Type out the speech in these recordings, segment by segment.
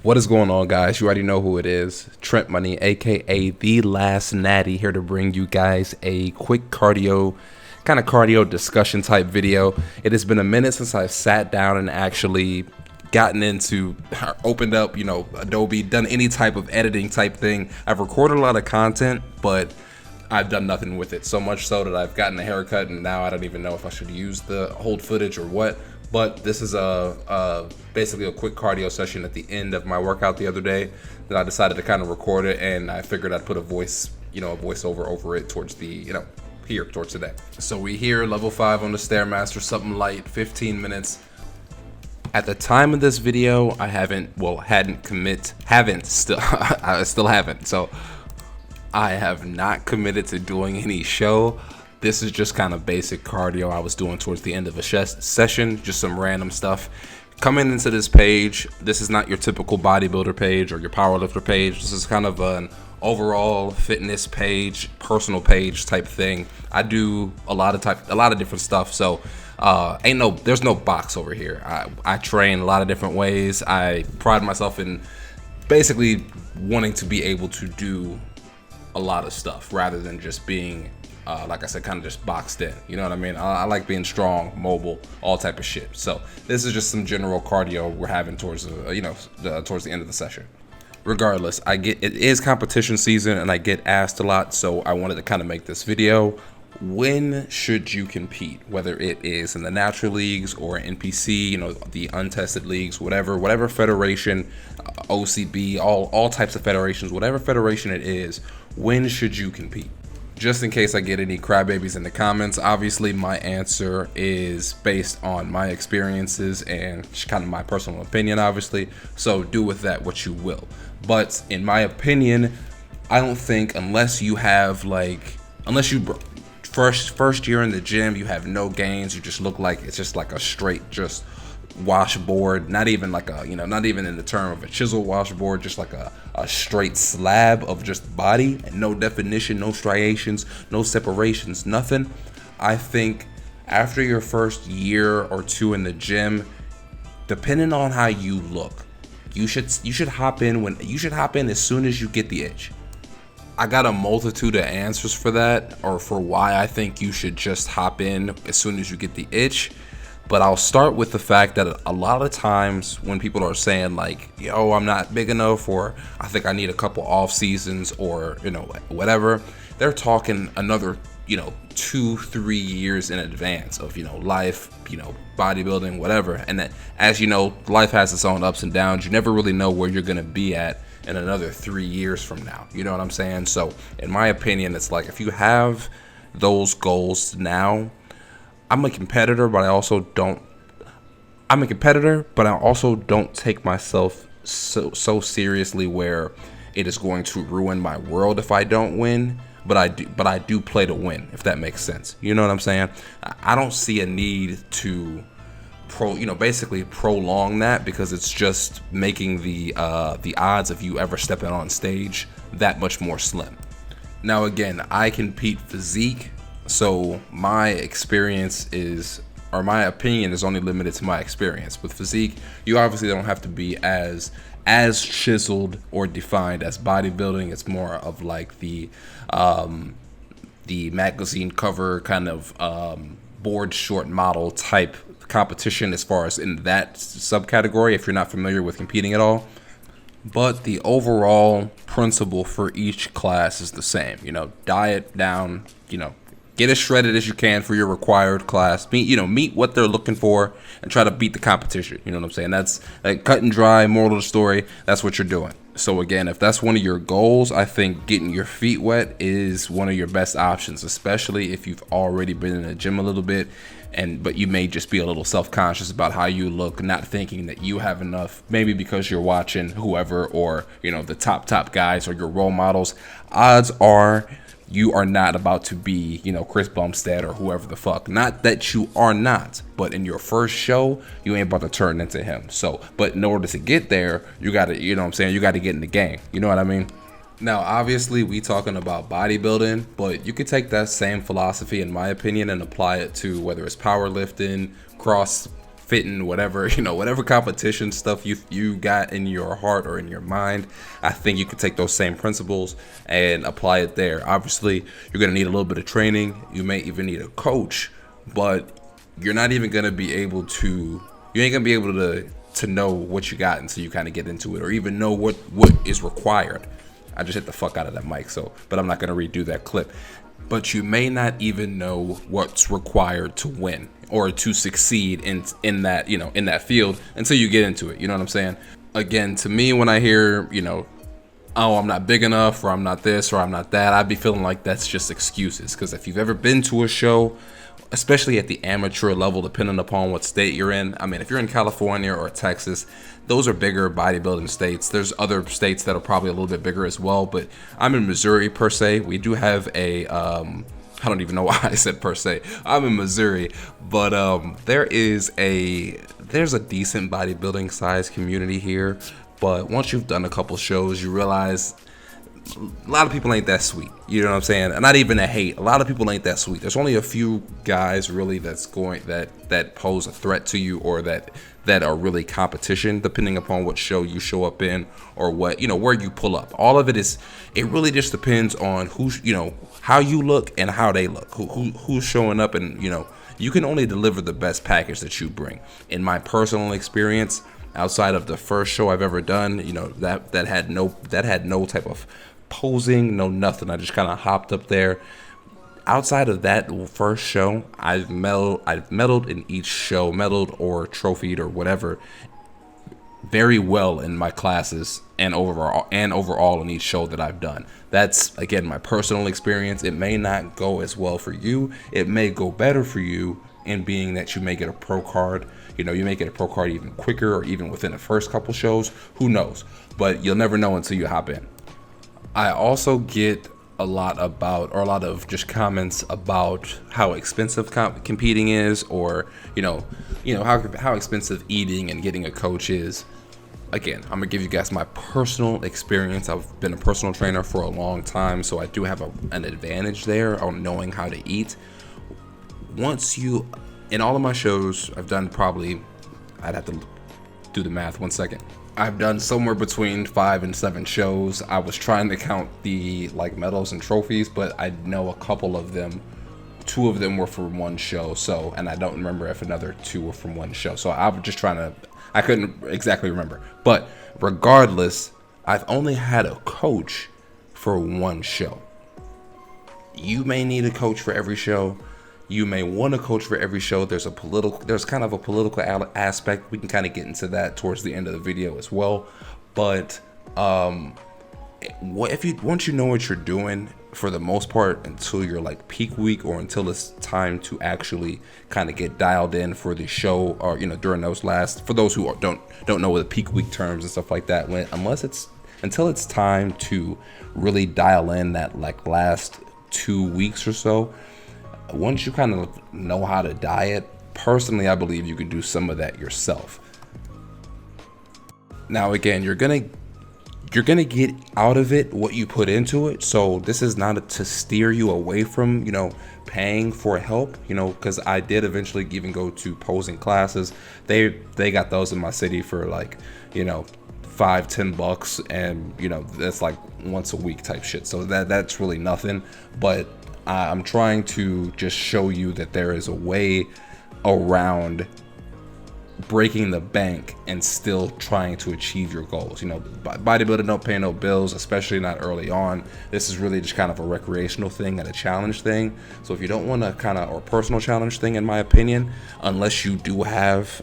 What is going on, guys? You already know who it is. Trent Money, aka The Last Natty, here to bring you guys a quick cardio discussion type video. It has been a minute since I've sat down and actually gotten into, opened up, Adobe, done any type of editing type thing. I've recorded a lot of content, but I've done nothing with it. So much so that I've gotten a haircut, and now I don't even know if I should use the old footage or what. But this is basically a quick cardio session at the end of my workout the other day that I decided to kind of record it, and I figured I'd put a voiceover over it towards the, here towards today. So we here, level 5 on the Stairmaster, something light, 15 minutes. At the time of this video, I still haven't. So I have not committed to doing any show. This is just kind of basic cardio I was doing towards the end of a session, just some random stuff. Coming into this page, this is not your typical bodybuilder page or your powerlifter page. This is kind of an overall fitness page, personal page type thing. I do a lot of different stuff, so there's no box over here. I train a lot of different ways. I pride myself in basically wanting to be able to do a lot of stuff rather than just being like I said, kind of just boxed in. You know what I mean? I like being strong, mobile, all type of shit. So this is just some general cardio we're having towards towards the end of the session. Regardless, it is competition season, and I get asked a lot, so I wanted to kind of make this video. When should you compete? Whether it is in the natural leagues or NPC, the untested leagues, whatever federation, OCB, all types of federations, whatever federation it is, when should you compete? Just in case I get any crybabies in the comments, obviously my answer is based on my experiences and kind of my personal opinion, obviously. So do with that what you will. But in my opinion, I don't think unless you first year in the gym, you have no gains, you just look like it's just like a straight just washboard, not even like not even in the term of a chisel washboard, just like a straight slab of just body and no definition, no striations, no separations, nothing. I think after your first year or two in the gym, depending on how you look, you should hop in as soon as you get the itch. I got a multitude of answers for that, or for why I think you should just hop in as soon as you get the itch. But I'll start with the fact that a lot of times when people are saying like, yo, I'm not big enough, or I think I need a couple off seasons, or whatever, they're talking another 2-3 years in advance of life, bodybuilding, whatever. And that, as you know, life has its own ups and downs. You never really know where you're gonna be at in another 3 years from now. You know what I'm saying? So in my opinion, it's like if you have those goals now, I'm a competitor, but I also don't take myself so seriously where it is going to ruin my world if I don't win. But I do play to win, if that makes sense. You know what I'm saying? I don't see a need to basically prolong that, because it's just making the odds of you ever stepping on stage that much more slim. Now again, I compete physique, so my experience my opinion is only limited to my experience. With physique, you obviously don't have to be as chiseled or defined as bodybuilding. It's more of like the magazine cover kind of board short model type competition, as far as in that subcategory, if you're not familiar with competing at all. But the overall principle for each class is the same. Diet down, get as shredded as you can for your required class. Meet what they're looking for and try to beat the competition. You know what I'm saying? That's like cut and dry, moral of the story. That's what you're doing. So again, if that's one of your goals, I think getting your feet wet is one of your best options, especially if you've already been in the gym a little bit, but you may just be a little self-conscious about how you look, not thinking that you have enough, maybe because you're watching whoever, or the top guys or your role models. Odds are you are not about to be, Chris Bumstead or whoever the fuck. Not that you are not, but in your first show, you ain't about to turn into him. So, but in order to get there, you gotta, you gotta get in the game. You know what I mean? Now, obviously, we talking about bodybuilding, but you could take that same philosophy, in my opinion, and apply it to whether it's powerlifting, fitting whatever, whatever competition stuff you got in your heart or in your mind. I think you can take those same principles and apply it there. Obviously, you're going to need a little bit of training. You may even need a coach, but you're not even going to be able to, you ain't going to be able to know what you got until you kind of get into it, or even know what is required. I just hit the fuck out of that mic, but I'm not going to redo that clip. But you may not even know what's required to win or to succeed in that, in that field until you get into it. You know what I'm saying? Again, to me, when I hear, oh, I'm not big enough, or I'm not this, or I'm not that, I'd be feeling like that's just excuses. Because if you've ever been to a show, especially at the amateur level, depending upon what state you're in. I mean, if you're in California or Texas, those are bigger bodybuilding states. There's other states that are probably a little bit bigger as well, but I'm in Missouri per se. We do have a, I don't even know why I said per se. I'm in Missouri, but there's a decent bodybuilding size community here. But once you've done a couple shows, you realize a lot of people ain't that sweet. You know what I'm saying? And not even a hate. A lot of people ain't that sweet. There's only a few guys really that pose a threat to you, or that are really competition, depending upon what show you show up in, or what, where you pull up. All of it really just depends on who's, how you look and how they look, who's showing up, and you can only deliver the best package that you bring. In my personal experience, outside of the first show I've ever done, that had no type of posing, no nothing. I just kind of hopped up there. Outside of that first show, I've medaled in each show, medaled or trophied or whatever, very well in my classes and overall in each show that I've done. That's, again, my personal experience. It may not go as well for you. It may go better for you, in being that you may get a pro card. You may get a pro card even quicker, or even within the first couple shows. Who knows? But you'll never know until you hop in. I also get a lot of just comments about how expensive competing is, or how expensive eating and getting a coach is. Again, I'm gonna give you guys my personal experience. I've been a personal trainer for a long time, so I do have an advantage there on knowing how to eat. In all of my shows, I've done probably, I'd have to do the math 1 second. I've done somewhere between 5 and 7 shows. I was trying to count the medals and trophies, but I know a couple of them, 2 of them were from one show. And I don't remember if another 2 were from one show. So I was just I couldn't exactly remember. But regardless, I've only had a coach for 1 show. You may need a coach for every show. You may want a coach for every show. There's kind of a political aspect. We can kind of get into that towards the end of the video as well. But once you know what you're doing, for the most part, until you're peak week, or until it's time to actually kind of get dialed in for the show, or during those for those who don't know what the peak week terms and stuff like that, until it's time to really dial in that last 2 weeks or so. Once you kind of know how to diet, personally, I believe you can do some of that yourself. Now, again, you're gonna get out of it what you put into it. So this is not to steer you away from, paying for help, because I did eventually even go to posing classes. They got those in my city for $5-10, and that's once a week type shit. So that's really nothing. But I'm trying to just show you that there is a way around breaking the bank and still trying to achieve your goals. Bodybuilding don't pay no bills, especially not early on. This is really just kind of a recreational thing and a challenge thing. So if you don't want to or personal challenge thing, in my opinion, unless you do have,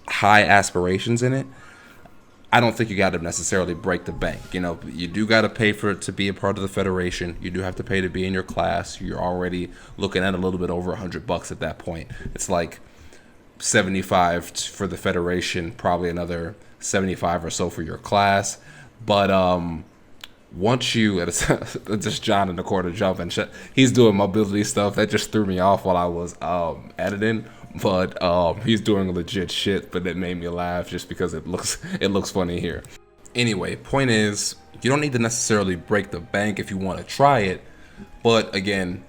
high aspirations in it, I don't think you got to necessarily break the bank. You do got to pay for it to be a part of the federation. You do have to pay to be in your class. You're already looking at a little bit over $100 at that point. It's $75 for the federation, probably another $75 or so for your class. But once you, just John in the corner jumping, he's doing mobility stuff. That just threw me off while I was editing. But he's doing legit shit, but it made me laugh just because it looks funny here. Anyway, point is, you don't need to necessarily break the bank if you want to try it. But again,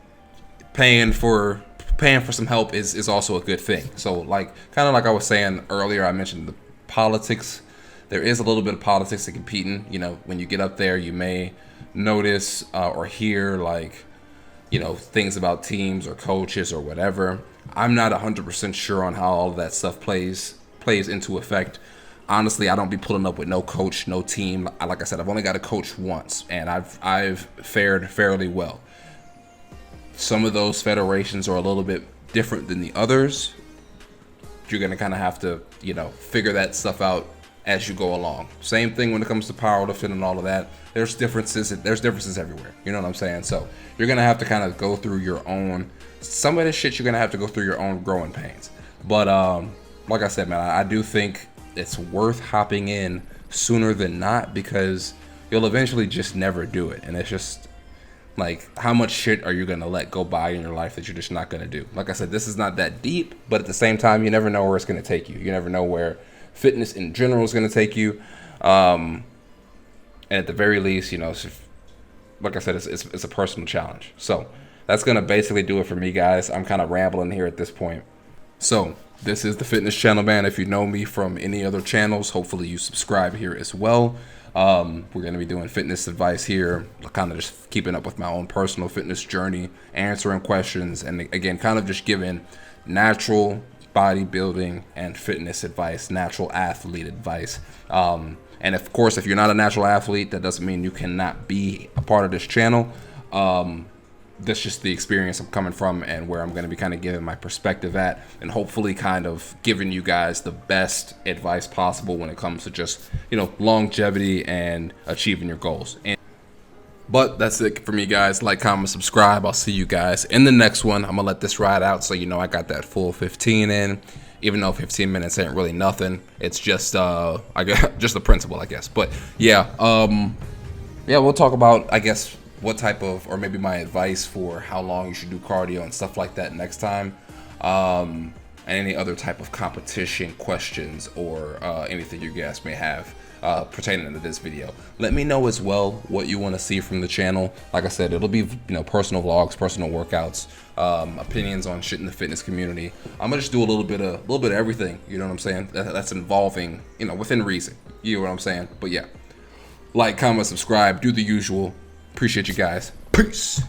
paying for paying for some help is also a good thing. So like kind of like I was saying earlier, I mentioned the politics. There is a little bit of politics to competing. You know, when you get up there, you may notice or hear like, you know, things about teams or coaches or whatever. I'm not 100% sure on how all of that stuff plays into effect. Honestly, I don't be pulling up with no coach, no team. Like I said, I've only got a coach once, and I've fared fairly well. Some of those federations are a little bit different than the others. You're gonna kind of have to, you know, figure that stuff out as you go along. Same thing when it comes to powerlifting and all of that. There's differences everywhere. You know what I'm saying? So you're gonna have to kind of go through your own. Some of this shit you're gonna have to go through your own growing pains. But like I said, man, I do think it's worth hopping in sooner than not, because you'll eventually just never do it. And it's just like, how much shit are you gonna let go by in your life that you're just not gonna do? Like I said, this is not that deep, but at the same time, you never know where it's gonna take you. You never know where fitness in general is gonna take you. And at the very least, you know, like I said, it's a personal challenge. So that's gonna basically do it for me, guys. I'm kind of rambling here at this point. So this is the fitness channel, man. If you know me from any other channels, hopefully you subscribe here as well. We're going to be doing fitness advice here, kind of just keeping up with my own personal fitness journey, answering questions, and again, kind of just giving natural bodybuilding and fitness advice, natural athlete advice. And of course, if you're not a natural athlete, that doesn't mean you cannot be a part of this channel. That's just the experience I'm coming from and where I'm going to be kind of giving my perspective at, and hopefully kind of giving you guys the best advice possible when it comes to just, you know, longevity and achieving your goals. But that's it for me, guys. Like, comment, subscribe. I'll see you guys in the next one. I'm going to let this ride out so you know I got that full 15 in, even though 15 minutes ain't really nothing. It's just I guess just the principle, I guess. But yeah, we'll talk about, I guess, what type of, or maybe my advice for how long you should do cardio and stuff like that next time, and any other type of competition questions or anything you guys may have pertaining to this video. Let me know as well what you want to see from the channel. Like I said, it'll be, you know, personal vlogs, personal workouts, opinions on shit in the fitness community. I'm gonna just do a little bit of everything. You know what I'm saying? That's involving, you know, within reason. You know what I'm saying? But yeah, like, comment, subscribe, do the usual. Appreciate you guys. Peace.